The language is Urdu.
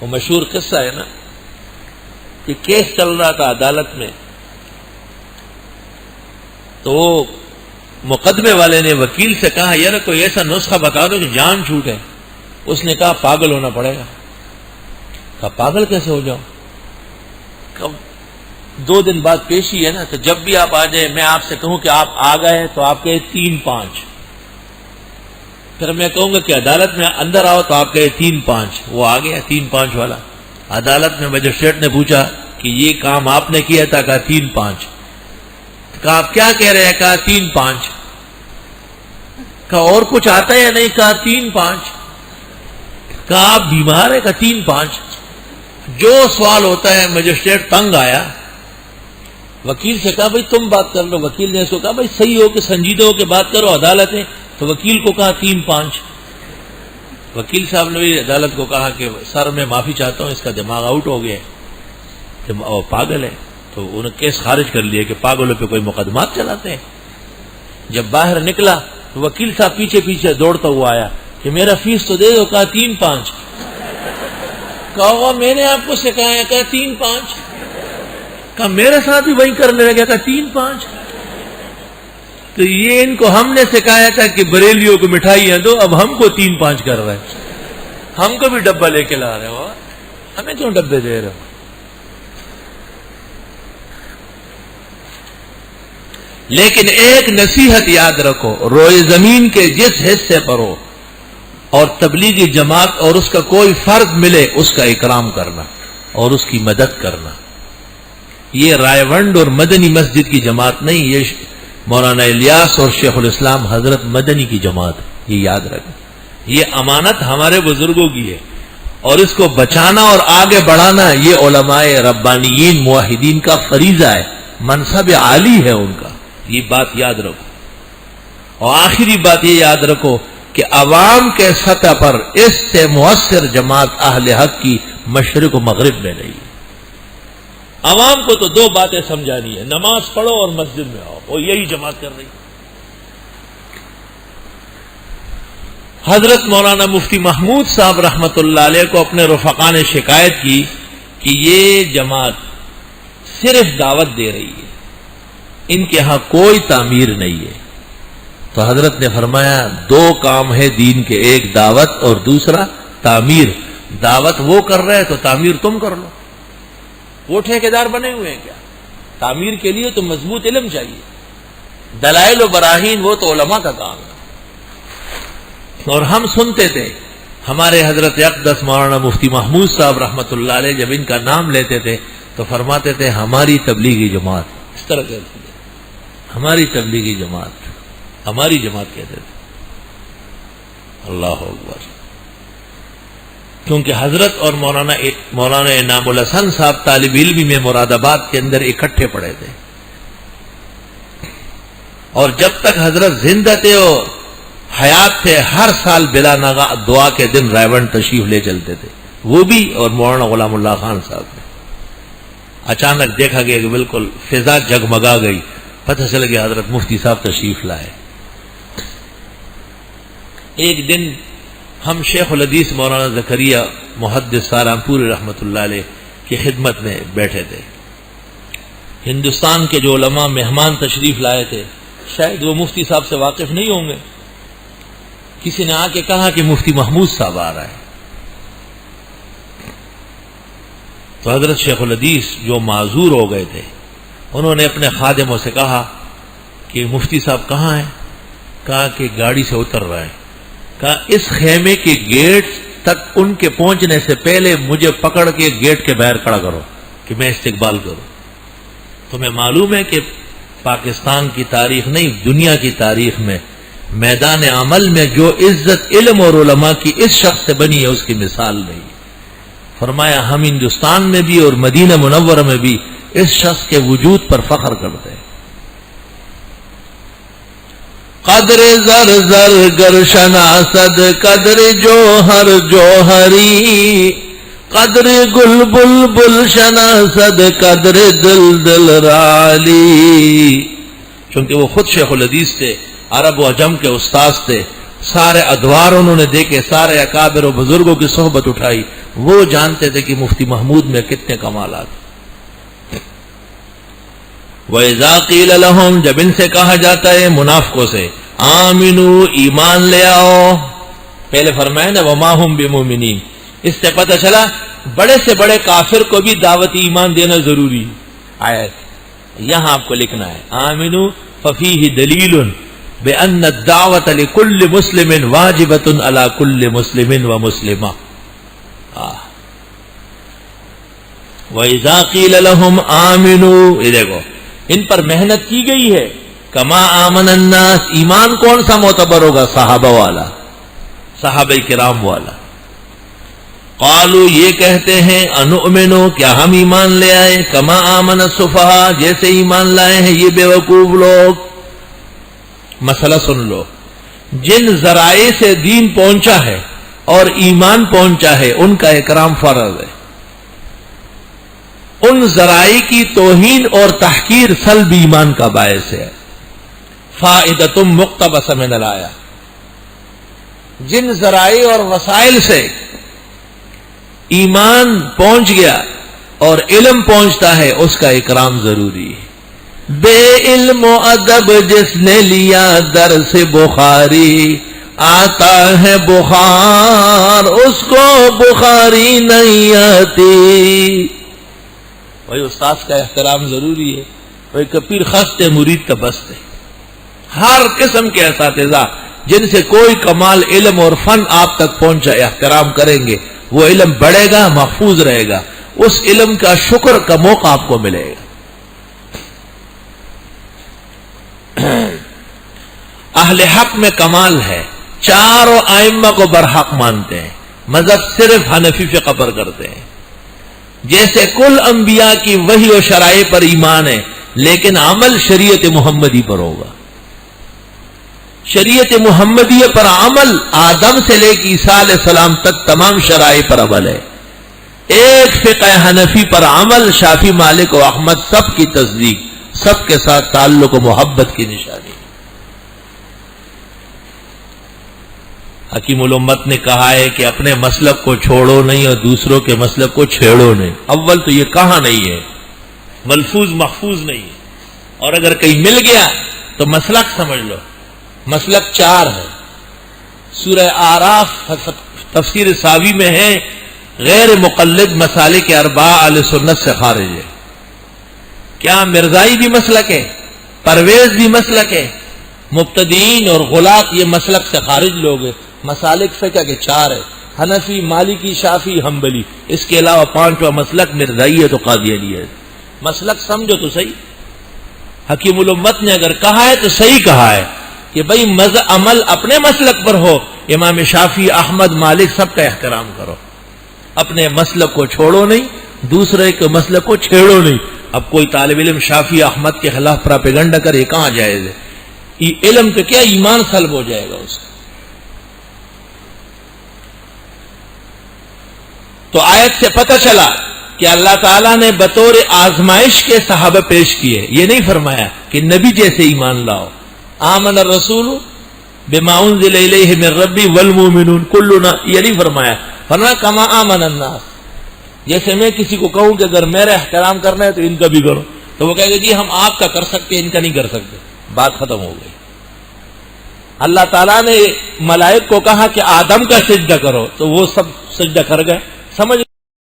وہ مشہور قصہ ہے نا کہ کیس چل رہا تھا عدالت میں، تو وہ مقدمے والے نے وکیل سے کہا یار کوئی ایسا نسخہ بتا دو کہ جان چھوٹے. اس نے کہا پاگل ہونا پڑے گا. کہا پاگل کیسے ہو جاؤ؟ کہا 2 دن بعد پیشی ہے نا، تو جب بھی آپ آ جائیں میں آپ سے کہوں کہ آپ آ گئے تو آپ کہے 3-5، پھر میں کہوں گا کہ عدالت میں اندر آؤ تو آپ کہے 3-5. وہ آ گیا 3-5 والا. عدالت میں مجسٹریٹ نے پوچھا کہ یہ کام آپ نے کیا تھا؟ کہا 3-5. کہا آپ کیا کہہ رہے ہیں؟ کہا 3-5. کہا اور کچھ آتا ہے یا نہیں؟ کہا 3-5. کہا آپ بیمار ہے؟ کہا 3-5. جو سوال ہوتا ہے مجسٹریٹ تنگ آیا. وکیل سے کہا بھائی تم بات کر لو. وکیل نے اس کو کہا بھائی صحیح ہو کہ سنجیدہ ہو کے بات کرو، عدالت ہے. تو وکیل کو کہا 3-5. وکیل صاحب نے بھی عدالت کو کہا کہ سر میں معافی چاہتا ہوں، اس کا دماغ آؤٹ ہو گیا ہے، وہ پاگل ہے. تو انہوں نے کیس خارج کر لیا کہ پاگلوں پہ کوئی مقدمات چلاتے ہیں. جب باہر نکلا تو وکیل صاحب پیچھے پیچھے دوڑتا ہوا آیا کہ میرا فیس تو دے دو. کہا 3-5. کہا میں نے آپ کو سکھایا. کہا 3-5. کہا میرے ساتھ بھی وہی کرنے لگا. کہا 3-5. تو یہ ان کو ہم نے سکھایا تھا کہ بریلیوں کو مٹھائیاں دو، اب ہم کو 3-5 کر رہے ہیں. ہم کو بھی ڈبہ لے کے لا رہے ہو، ہمیں کیوں ڈبے دے رہے ہو؟ لیکن ایک نصیحت یاد رکھو، روئے زمین کے جس حصے پر ہو اور تبلیغی جماعت اور اس کا کوئی فرد ملے اس کا اکرام کرنا اور اس کی مدد کرنا. یہ رائے ونڈ اور مدنی مسجد کی جماعت نہیں، یہ مولانا الیاس اور شیخ الاسلام حضرت مدنی کی جماعت. یہ یاد رکھیں، یہ امانت ہمارے بزرگوں کی ہے اور اس کو بچانا اور آگے بڑھانا یہ علماء ربانیین موحدین کا فریضہ ہے، منصب عالی ہے ان کا. یہ بات یاد رکھو. اور آخری بات یہ یاد رکھو کہ عوام کے سطح پر اس سے مؤثر جماعت اہل حق کی مشرق و مغرب میں نہیں. عوام کو تو 2 باتیں سمجھانی ہے، نماز پڑھو اور مسجد میں آؤ، اور یہی جماعت کر رہی. حضرت مولانا مفتی محمود صاحب رحمت اللہ علیہ کو اپنے رفقا نے شکایت کی کہ یہ جماعت صرف دعوت دے رہی ہے، ان کے ہاں کوئی تعمیر نہیں ہے. تو حضرت نے فرمایا 2 کام ہے دین کے، ایک دعوت اور دوسرا تعمیر. دعوت وہ کر رہے تو تعمیر تم کر لو. وہ ٹھیکیدار بنے ہوئے ہیں کیا؟ تعمیر کے لیے تو مضبوط علم چاہیے. دلائل و براہین وہ تو علماء کا کام ہے. اور ہم سنتے تھے ہمارے حضرت اقدس مولانا مفتی محمود صاحب رحمت اللہ علیہ جب ان کا نام لیتے تھے تو فرماتے تھے ہماری تبلیغی جماعت. اس طرح کہتے تھے ہماری تبلیغی جماعت، ہماری جماعت کہتے تھے. اللہ اکبر. کیونکہ حضرت اور مولانا انعام الحسن صاحب طالب علمی میں مراد آباد کے اندر اکٹھے پڑے تھے، اور جب تک حضرت زندہ تھے اور حیات تھے ہر سال بلا ناغہ دعا کے دن رائے تشریف لے چلتے تھے، وہ بھی اور مولانا غلام اللہ خان صاحب نے. اچانک دیکھا گیا کہ بالکل فضا جگمگا گئی، پتہ چل گیا حضرت مفتی صاحب تشریف لائے. ایک دن ہم شیخ الحدیث مولانا زکریہ محدث سہارنپوری رحمۃ اللہ علیہ کی خدمت میں بیٹھے تھے. ہندوستان کے جو علماء مہمان تشریف لائے تھے شاید وہ مفتی صاحب سے واقف نہیں ہوں گے. کسی نے آ کے کہا کہ مفتی محمود صاحب آ رہا ہے. تو حضرت شیخ الحدیث جو معذور ہو گئے تھے انہوں نے اپنے خادموں سے کہا کہ مفتی صاحب کہاں ہیں؟ کہا کہ گاڑی سے اتر رہا ہے. کہا اس خیمے کے گیٹ تک ان کے پہنچنے سے پہلے مجھے پکڑ کے گیٹ کے باہر کھڑا کرو کہ میں استقبال کروں. تمہیں معلوم ہے کہ پاکستان کی تاریخ نہیں دنیا کی تاریخ میں میدان عمل میں جو عزت علم اور علماء کی اس شخص سے بنی ہے اس کی مثال نہیں. فرمایا ہم ہندوستان میں بھی اور مدینہ منورہ میں بھی اس شخص کے وجود پر فخر کرتے ہیں. قدر زر زر گر شناسد قدر جوہر جوہری قدر گل بل بل شناسد قدر دل دل رالی. چونکہ وہ خود شیخ الحدیث تھے، عرب و عجم کے استاذ تھے، سارے ادوار انہوں نے دیکھے، سارے اکابر و بزرگوں کی صحبت اٹھائی، وہ جانتے تھے کہ مفتی محمود میں کتنے کمالات. وَإِذَا قِيلَ لَهُمْ جب ان سے کہا جاتا ہے منافقوں سے آمنو ایمان لے آؤ، پہلے فرمایا نا وَمَا هُمْ بِمُؤْمِنِينَ، اس سے پتہ چلا بڑے سے بڑے کافر کو بھی دعوت ایمان دینا ضروری ہے. یہاں آپ کو لکھنا ہے آمنو ففیہ دلیل بأن الدعوت لکل مسلم واجبۃ علی کل مسلم و مسلمہ. وَإِذَا قِيلَ لَهُمْ آمِنُوا، یہ دیکھو ان پر محنت کی گئی ہے. کما آمن الناس، ایمان کون سا معتبر ہوگا؟ صحابہ والا، صحابہ کرام والا. قالوا یہ کہتے ہیں انؤمنو کیا ہم ایمان لے آئے، کما آمن السفہاء جیسے ایمان لائے ہیں یہ بے وقوف لوگ. مسئلہ سن لو، جن ذرائع سے دین پہنچا ہے اور ایمان پہنچا ہے ان کا اکرام فرض ہے. ان ذرائع کی توہین اور تحقیر سلب ایمان کا باعث ہے. فائدۃ مقتبسہ من الآیہ، جن ذرائع اور وسائل سے ایمان پہنچ گیا اور علم پہنچتا ہے اس کا اکرام ضروری ہے. بے علم و ادب جس نے لیا درس بخاری آتا ہے بخار اس کو بخاری نہیں آتی. وہی استاد کا احترام ضروری ہے. وہی کبیر خست مرید کا بست ہے. ہر قسم کے اساتذہ جن سے کوئی کمال علم اور فن آپ تک پہنچا احترام کریں گے، وہ علم بڑھے گا، محفوظ رہے گا، اس علم کا شکر کا موقع آپ کو ملے گا. اہل حق میں کمال ہے، چاروں ائمہ کو برحق مانتے ہیں، مذہب صرف حنفی فقہ پر کرتے ہیں. جیسے کل انبیاء کی وحی و شرائع پر ایمان ہے لیکن عمل شریعت محمدی پر ہوگا. شریعت محمدیہ پر عمل آدم سے لے کے عیسیٰ علیہ السلام تک تمام شرائع پر عمل ہے. ایک فقہ حنفی پر عمل شافعی مالک و احمد سب کی تصدیق، سب کے ساتھ تعلق و محبت کی نشانی. حکیم الامت نے کہا ہے کہ اپنے مسلک کو چھوڑو نہیں اور دوسروں کے مسلک کو چھیڑو نہیں. اول تو یہ کہا نہیں ہے، ملفوظ محفوظ نہیں ہے، اور اگر کہیں مل گیا تو مسلک سمجھ لو. مسلک چار ہے. سورہ آراف تفسیر ساوی میں ہے غیر مقلد مسالک اربعہ اہل سنت سے خارج ہے. کیا مرزائی بھی مسلک ہے، پرویز بھی مسلک ہے، مبتدئین اور غلاط یہ مسلک سے خارج لوگ ہیں. مسالک فقہ کے چار ہے، حنفی، مالکی، شافعی، حنبلی. اس کے علاوہ پانچواں مسلک مرزائی ہے تو قادیانی ہے. مسلک سمجھو تو صحیح. حکیم الامت نے اگر کہا ہے تو صحیح کہا ہے کہ بھئی عمل اپنے مسلک پر ہو. امام شافعی، احمد، مالک سب کا احترام کرو، اپنے مسلک کو چھوڑو نہیں، دوسرے کے مسلک کو چھیڑو نہیں. اب کوئی طالب علم شافعی احمد کے خلاف پراپیگنڈا کرے، کہاں جائز ہے؟ علم تو کیا ایمان سلب ہو جائے گا اس کا. تو آیت سے پتہ چلا کہ اللہ تعالیٰ نے بطور آزمائش کے صحابہ پیش کیے. یہ نہیں فرمایا کہ نبی جیسے ایمان لاؤ. آمن الرسول بما انزل الیہ من ربی والمؤمنون کلنا، یہ نہیں فرمایا. فرمایا کما آمن الناس. جیسے میں کسی کو کہوں کہ اگر میرا احترام کرنا ہے تو ان کا بھی کرو، تو وہ کہے گا جی ہم آپ کا کر سکتے ان کا نہیں کر سکتے. بات ختم ہو گئی. اللہ تعالیٰ نے ملائک کو کہا کہ آدم کا سجدہ کرو تو وہ سب سجدہ کر گئے. سمجھ